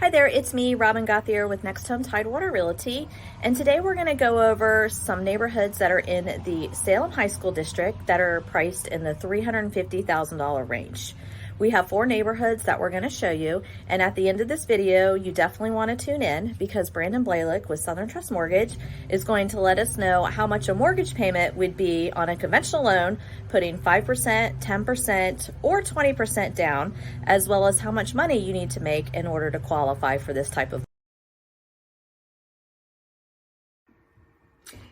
Hi there, it's me, Robin Gauthier with Next Home Tidewater Realty, and today we're going to go over some neighborhoods that are in the Salem High School district that are priced in the $350,000 range. We have 4 neighborhoods that we're going to show you, and at the end of this video, you definitely want to tune in because Brandon Blalock with Southern Trust Mortgage is going to let us know how much a mortgage payment would be on a conventional loan, putting 5%, 10%, or 20% down, as well as how much money you need to make in order to qualify for this type of.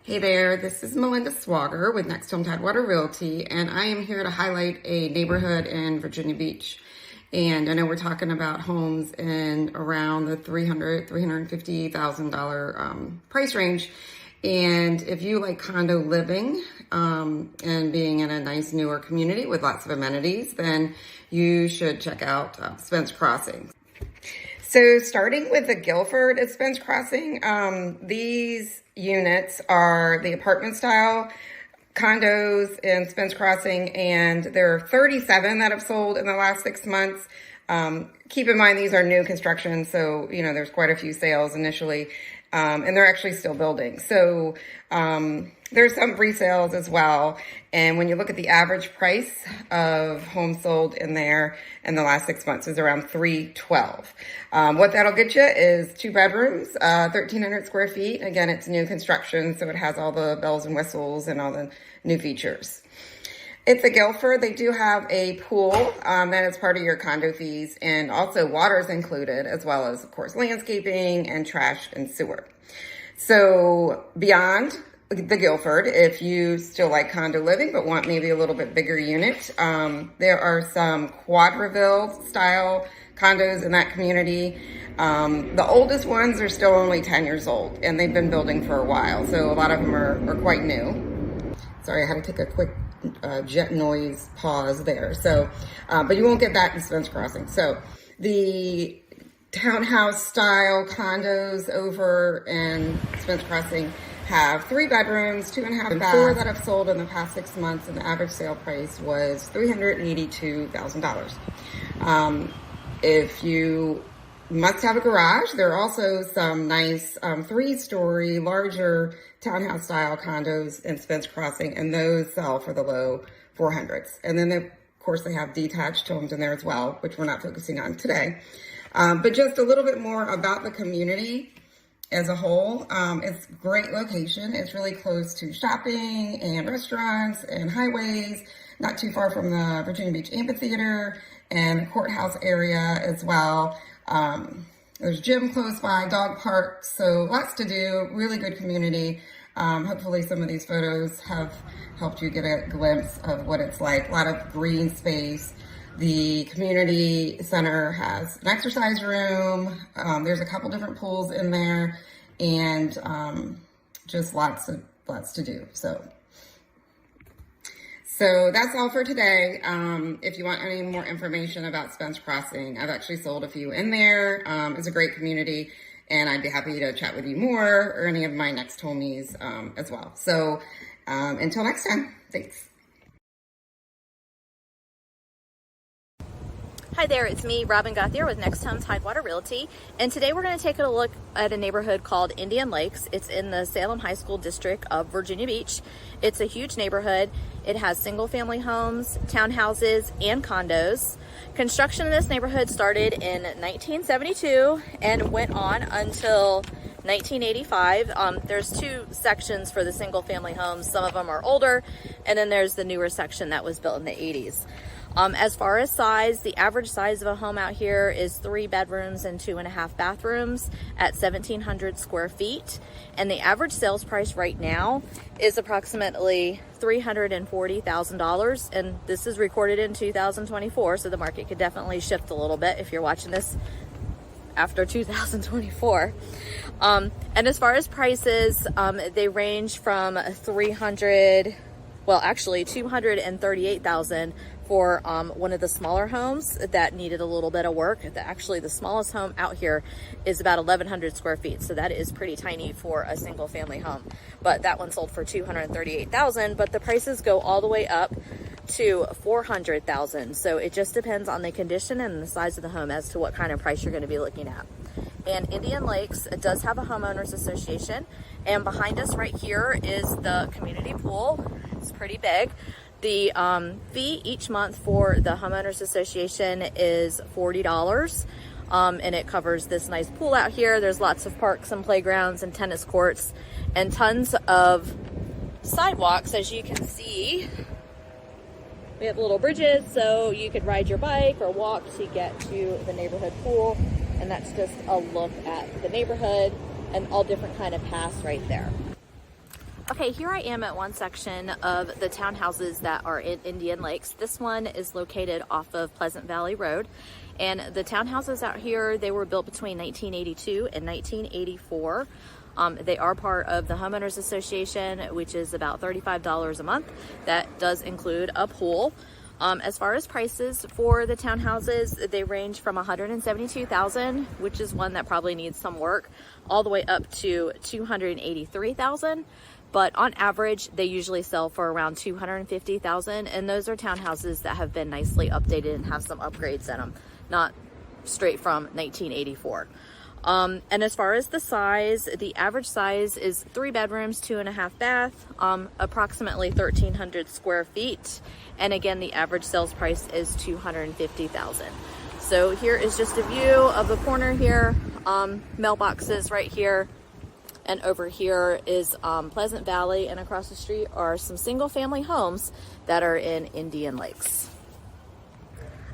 Hey there, this is Melinda Swager with Next Home Tidewater Realty, and I am here to highlight a neighborhood in Virginia Beach. And I know we're talking about homes in around the $350,000 price range. And if you like condo living and being in a nice newer community with lots of amenities, then you should check out Spence Crossing. So starting with the Guilford at Spence Crossing, these units are the apartment style condos in Spence Crossing, and there are 37 that have sold in the last 6 months. Keep in mind, these are new construction, so, you know, there's quite a few sales initially, and they're actually still building. So there's some resales as well. And when you look at the average price of homes sold in there in the last 6 months is around $312. What that'll get you is 2 bedrooms, 1,300 square feet. Again, it's new construction, so it has all the bells and whistles and all the new features. It's a Guilford. They do have a pool that is part of your condo fees, and also water is included, as well as, of course, landscaping and trash and sewer. So beyond the Guilford, if you still like condo living but want maybe a little bit bigger unit, there are some Quadriville style condos in that community. The oldest ones are still only 10 years old, and they've been building for a while, so a lot of them are quite new. Sorry, I had to take a quick jet noise pause there. So, but you won't get that in Spence Crossing. So the townhouse style condos over in Spence Crossing have 3 bedrooms, 2.5 baths, 4 that have sold in the past 6 months, and the average sale price was $382,000. If you must have a garage, there are also some nice 3-story, larger townhouse style condos in Spence Crossing, and those sell for the low 400s. And then, of course, they have detached homes in there as well, which we're not focusing on today. But just a little bit more about the community as a whole. It's a great location. It's really close to shopping and restaurants and highways, not too far from the Virginia Beach Amphitheater and the courthouse area as well. There's gym close by, dog park, so lots to do, really good community. Hopefully some of these photos have helped you get a glimpse of what it's like. A lot of green space. The community center has an exercise room. There's a couple different pools in there, and just lots to do. So that's all for today. If you want any more information about Spence Crossing, I've actually sold a few in there. It's a great community, and I'd be happy to chat with you more or any of my next homies as well. So until next time, thanks. Hi there, it's me, Robin Gauthier with Next Home Tidewater Realty, and today we're going to take a look at a neighborhood called Indian Lakes. It's in the Salem High School district of Virginia Beach. It's a huge neighborhood. It has single-family homes, townhouses, and condos. Construction in this neighborhood started in 1972 and went on until 1985. There's 2 sections for the single-family homes. Some of them are older, and then there's the newer section that was built in the 80s. As far as size, the average size of a home out here is 3 bedrooms and 2.5 bathrooms at 1,700 square feet. And the average sales price right now is approximately $340,000. And this is recorded in 2024, so the market could definitely shift a little bit if you're watching this after 2024. And as far as prices, they range from $238,000 for one of the smaller homes that needed a little bit of work. Actually, the smallest home out here is about 1,100 square feet, so that is pretty tiny for a single family home. But that one sold for $238,000, but the prices go all the way up to $400,000. So it just depends on the condition and the size of the home as to what kind of price you're going to be looking at. And Indian Lakes does have a homeowners association. And behind us right here is the community pool. It's pretty big. The fee each month for the homeowners association is $40. And it covers this nice pool out here. There's lots of parks and playgrounds and tennis courts and tons of sidewalks, as you can see. We have little bridges so you could ride your bike or walk to get to the neighborhood pool. And that's just a look at the neighborhood and all different kind of paths right there. Okay, here I am at one section of the townhouses that are in Indian Lakes. This one is located off of Pleasant Valley Road. And the townhouses out here, they were built between 1982 and 1984. They are part of the Homeowners Association, which is about $35 a month. That does include a pool. As far as prices for the townhouses, they range from $172,000, which is one that probably needs some work, all the way up to $283,000. But on average, they usually sell for around $250,000, and those are townhouses that have been nicely updated and have some upgrades in them, not straight from 1984. And as far as the size, the average size is 3 bedrooms, 2.5 bath, approximately 1,300 square feet. And again, the average sales price is $250,000. So here is just a view of the corner here, mailboxes right here. And over here is Pleasant Valley, and across the street are some single family homes that are in Indian Lakes.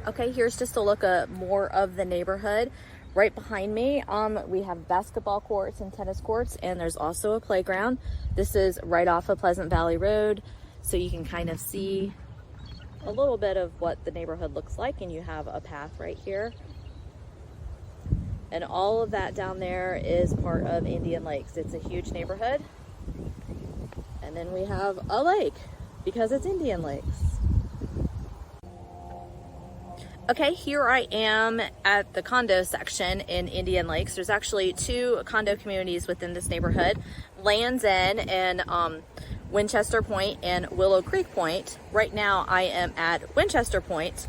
Okay, here's just a look at more of the neighborhood. Right behind me, we have basketball courts and tennis courts, and there's also a playground. This is right off of Pleasant Valley Road, so you can kind of see a little bit of what the neighborhood looks like, and you have a path right here. And all of that down there is part of Indian Lakes. It's a huge neighborhood. And then we have a lake, because it's Indian Lakes. Okay, here I am at the condo section in Indian Lakes. There's actually 2 condo communities within this neighborhood, Lands End and Winchester Point and Willow Creek Point. Right now I am at Winchester Point,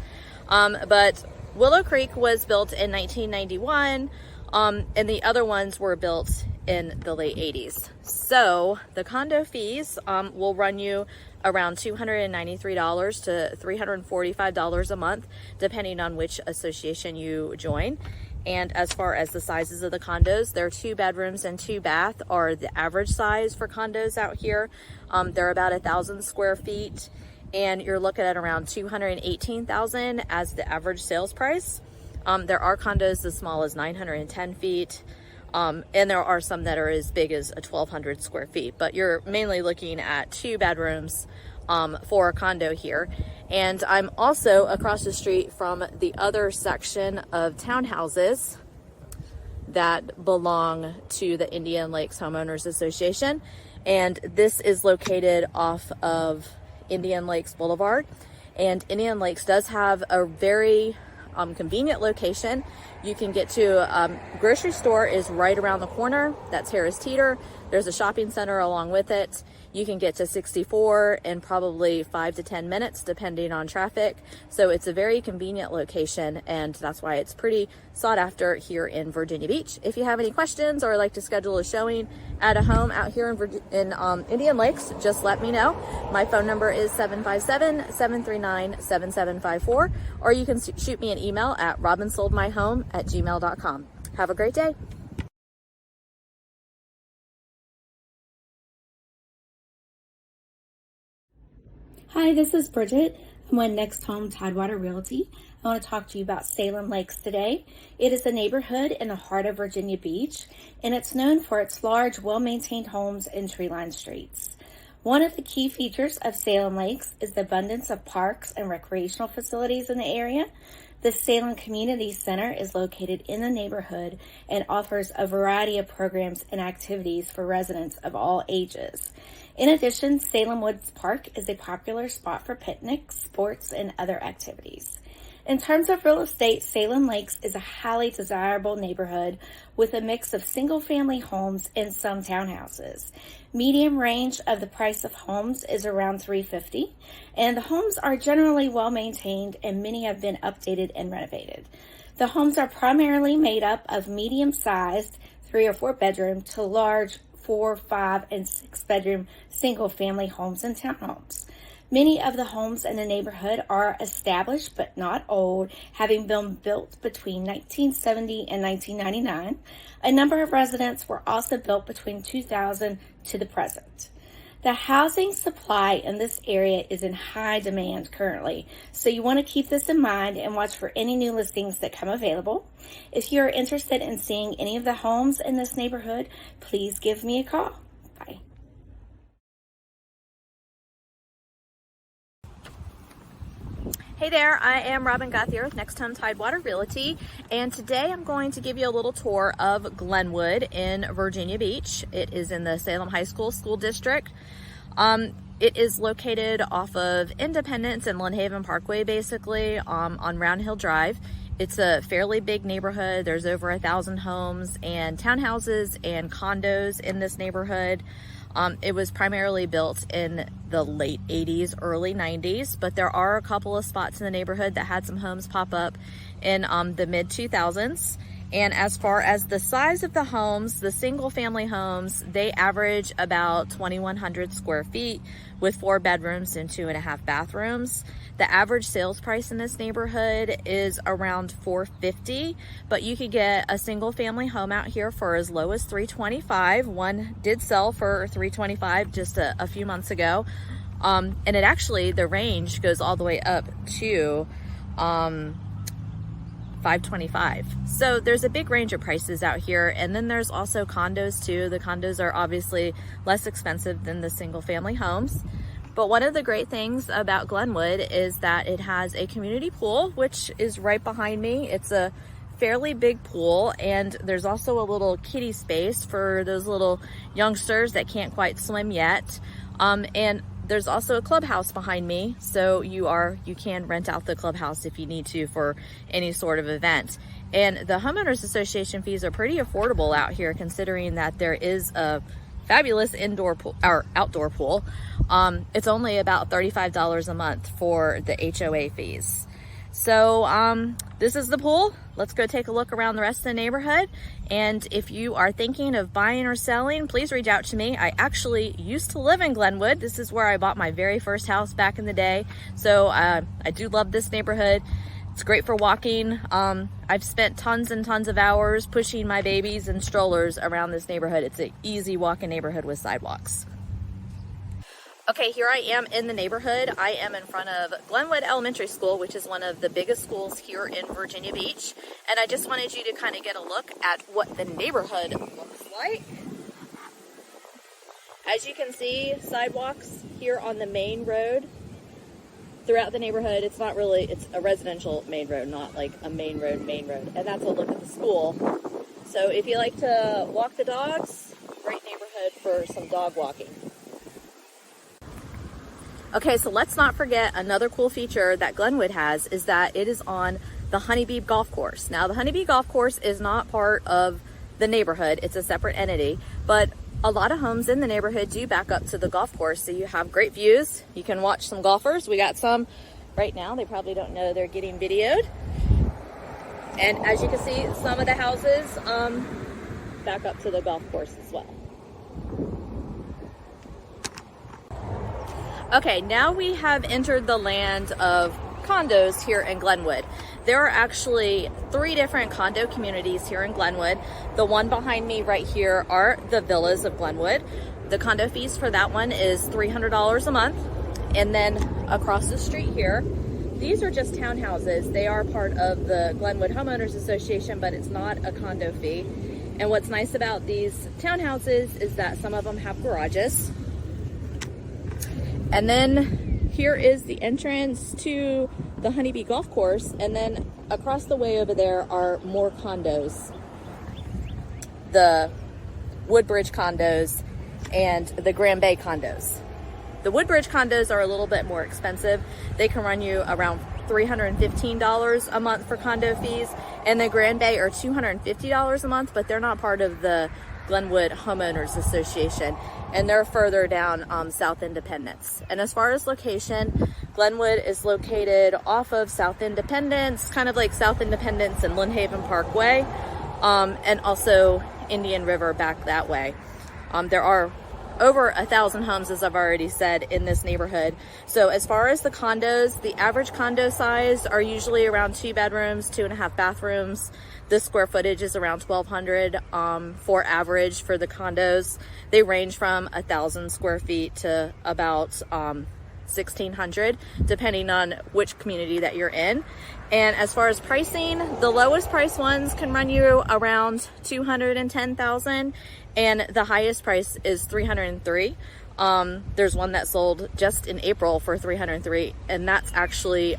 but Willow Creek was built in 1991, and the other ones were built in the late 80s. So the condo fees will run you around $293 to $345 a month, depending on which association you join. And as far as the sizes of the condos, they're 2 bedrooms and 2 bath are the average size for condos out here. They're about 1,000 square feet, and you're looking at around $218,000 as the average sales price. There are condos as small as 910 feet. And there are some that are as big as 1,200 square feet, but you're mainly looking at 2 bedrooms for a condo here. And I'm also across the street from the other section of townhouses that belong to the Indian Lakes Homeowners Association. And this is located off of Indian Lakes Boulevard. And Indian Lakes does have a very convenient location. You can get to grocery store is right around the corner. That's Harris Teeter. There's a shopping center along with it. You can get to 64 in probably 5 to 10 minutes, depending on traffic. So it's a very convenient location, and that's why it's pretty sought after here in Virginia Beach. If you have any questions or like to schedule a showing at a home out here in Indian Lakes, just let me know. My phone number is 757-739-7754, or you can shoot me an email at robinsoldmyhome@gmail.com. Have a great day. Hi, this is Bridgette. I'm with Next Home Tidewater Realty. I want to talk to you about Salem Lakes today. It is a neighborhood in the heart of Virginia Beach, and it's known for its large, well-maintained homes and tree-lined streets. One of the key features of Salem Lakes is the abundance of parks and recreational facilities in the area. The Salem Community Center is located in the neighborhood and offers a variety of programs and activities for residents of all ages. In addition, Salem Woods Park is a popular spot for picnics, sports, and other activities. In terms of real estate, Salem Lakes is a highly desirable neighborhood with a mix of single-family homes and some townhouses. Medium range of the price of homes is around $350,000, and the homes are generally well-maintained and many have been updated and renovated. The homes are primarily made up of medium-sized 3 or 4 bedroom to large 4, 5, and 6 bedroom single family homes and townhomes. Many of the homes in the neighborhood are established but not old, having been built between 1970 and 1999. A number of residents were also built between 2000 to the present. The housing supply in this area is in high demand currently, so you want to keep this in mind and watch for any new listings that come available. If you're interested in seeing any of the homes in this neighborhood, please give me a call. Bye. Hey there, I am Robin Gauthier with Next Home Tidewater Realty, and today I'm going to give you a little tour of Glenwood in Virginia Beach. It is in the Salem High School School District. It is located off of Independence and Lynn Haven Parkway, basically, on Round Hill Drive. It's a fairly big neighborhood. There's over 1,000 homes and townhouses and condos in this neighborhood. It was primarily built in the late 80s, early 90s, but there are a couple of spots in the neighborhood that had some homes pop up in the mid 2000s. And as far as the size of the homes, the single family homes, they average about 2,100 square feet with 4 bedrooms and 2.5 bathrooms. The average sales price in this neighborhood is around $450, but you could get a single family home out here for as low as $325. One did sell for $325 just a few months ago. And it actually, the range goes all the way up to $525. So there's a big range of prices out here. And then there's also condos too. The condos are obviously less expensive than the single family homes. But one of the great things about Glenwood is that it has a community pool, which is right behind me. It's a fairly big pool, and there's also a little kiddie space for those little youngsters that can't quite swim yet. And there's also a clubhouse behind me, so you can rent out the clubhouse if you need to for any sort of event. And the homeowners association fees are pretty affordable out here, considering that there is a fabulous indoor pool or outdoor pool. It's only about $35 a month for the HOA fees. So this is the pool. Let's go take a look around the rest of the neighborhood. And if you are thinking of buying or selling, please reach out to me. I actually used to live in Glenwood. This is where I bought my very first house back in the day. So I do love this neighborhood. It's great for walking. I've spent tons and tons of hours pushing my babies and strollers around this neighborhood. It's an easy walking neighborhood with sidewalks. Okay, here I am in the neighborhood. I am in front of Glenwood Elementary School, which is one of the biggest schools here in Virginia Beach. And I just wanted you to kind of get a look at what the neighborhood looks like. As you can see, sidewalks here on the main road throughout the neighborhood. It's a residential main road, not like a main road. And that's a look at the school. So if you like to walk the dogs, great neighborhood for some dog walking. Okay, so let's not forget another cool feature that Glenwood has is that it is on the Honeybee Golf Course. Now, the Honeybee Golf Course is not part of the neighborhood. It's a separate entity, but a lot of homes in the neighborhood do back up to the golf course, so you have great views. You can watch some golfers. We got some right now. They probably don't know they're getting videoed. And as you can see, some of the houses back up to the golf course as well. Okay, now we have entered the land of condos here in Glenwood. There are actually 3 different condo communities here in Glenwood. The one behind me right here are the Villas of Glenwood. The condo fees for that one is $300 a month. And then across the street here, these are just townhouses. They are part of the Glenwood Homeowners Association, but it's not a condo fee. And what's nice about these townhouses is that some of them have garages. And then here is the entrance to the Honeybee Golf Course, and then across the way over there are more condos. The Woodbridge condos and the Grand Bay condos. The Woodbridge condos are a little bit more expensive. They can run you around $315 a month for condo fees, and the Grand Bay are $250 a month, but they're not part of the Glenwood Homeowners Association, and they're further down South Independence. And as far as location, Glenwood is located off of South Independence, kind of like South Independence and Lynnhaven Parkway, and also Indian River back that way. There are over 1,000 homes, as I've already said, in this neighborhood. So as far as the condos, the average condo size are usually around 2 bedrooms, 2.5 bathrooms. The square footage is around 1,200 for average for the condos. They range from 1,000 square feet to about 1,600, depending on which community that you're in. And as far as pricing, the lowest price ones can run you around $210,000, and the highest price is $303,000. There's one that sold just in April for $303,000, and that's actually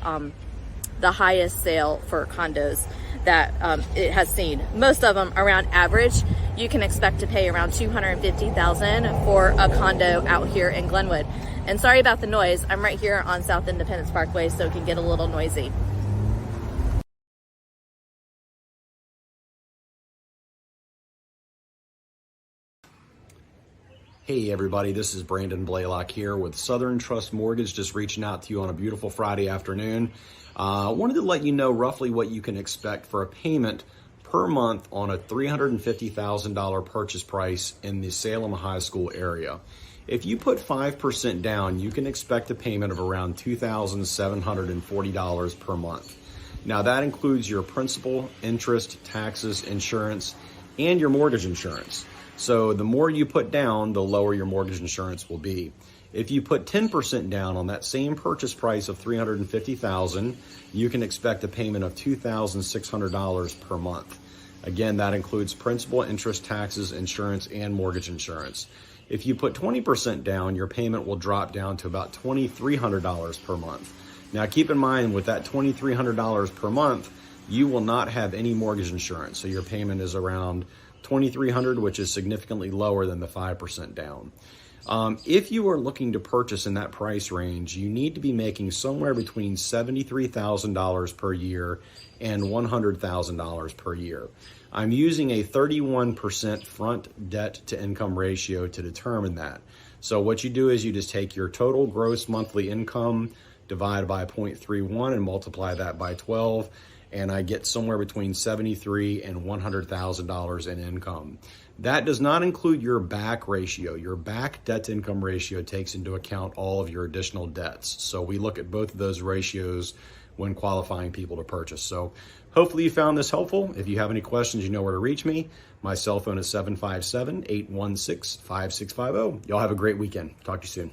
the highest sale for condos that it has seen. Most of them around average, you can expect to pay around $250,000 for a condo out here in Glenwood. And sorry about the noise, I'm right here on South Independence Parkway, so it can get a little noisy. Hey everybody, this is Brandon Blalock here with Southern Trust Mortgage, just reaching out to you on a beautiful Friday afternoon. I wanted to let you know roughly what you can expect for a payment per month on a $350,000 purchase price in the Salem High School area. If you put 5% down, you can expect a payment of around $2,740 per month. Now that includes your principal, interest, taxes, insurance, and your mortgage insurance. So the more you put down, the lower your mortgage insurance will be. If you put 10% down on that same purchase price of $350,000, you can expect a payment of $2,600 per month. Again, that includes principal, interest, taxes, insurance, and mortgage insurance. If you put 20% down, your payment will drop down to about $2,300 per month. Now keep in mind, with that $2,300 per month, you will not have any mortgage insurance. So your payment is around $2,300, which is significantly lower than the 5% down. If you are looking to purchase in that price range, you need to be making somewhere between $73,000 per year and $100,000 per year. I'm using a 31% front debt to income ratio to determine that. So what you do is you just take your total gross monthly income, divide by 0.31 and multiply that by 12. And I get somewhere between $73,000 and $100,000 in income. That does not include your back ratio. Your back debt to income ratio takes into account all of your additional debts. So we look at both of those ratios when qualifying people to purchase. So hopefully you found this helpful. If you have any questions, you know where to reach me. My cell phone is 757-816-5650. Y'all have a great weekend. Talk to you soon.